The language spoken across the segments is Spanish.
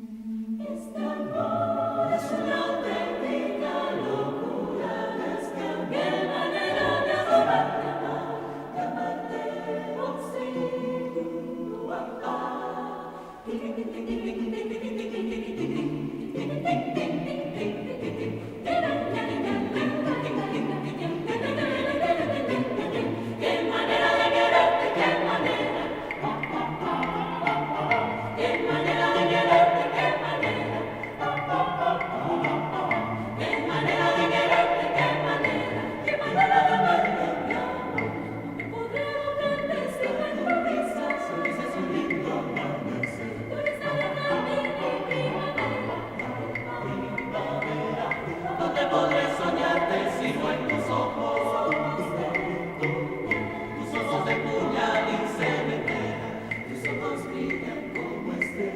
Esta voz no auténtica locura, es que qué manera de adorarte, oh sí,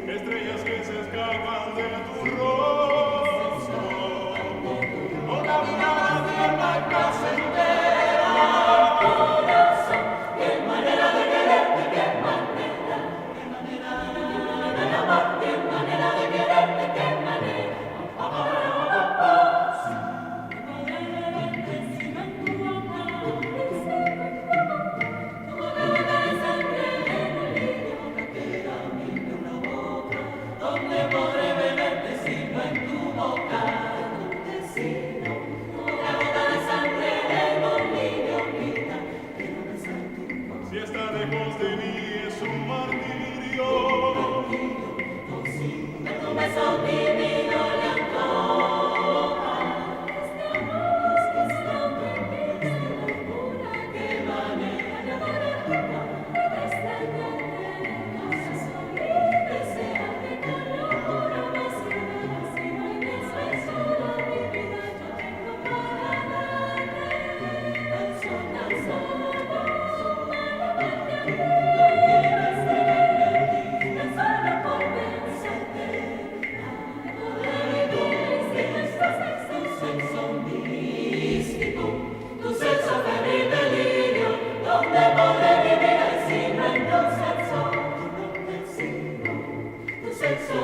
Estrellas que se escapan de tu rostro, una mirada tierna y placentera. corazón, qué manera de quererte, qué manera de amar, qué manera de quererte, qué manera. Encima en tu boca, como gota de sangre en un lirio, que era mi una boca, donde podré beberte si no en tu boca, donde si no, como una gota de sangre en un lirio, vida, que no besa en tu boca. Si está lejos de mí es un martirio. De tu beso divino le antoja. Esta voz que está muy triste, locura, qué manera de adorarte, de extrañarte, desearte con locura, más y más, y no hay descanso de mi vida, yo tengo para darte, tan solo para amarte, no quieres tenerme aquí, tan solo por pensarte. Tu sexo febril delirio, donde podré vivir encima en tu sexo, tu sexo.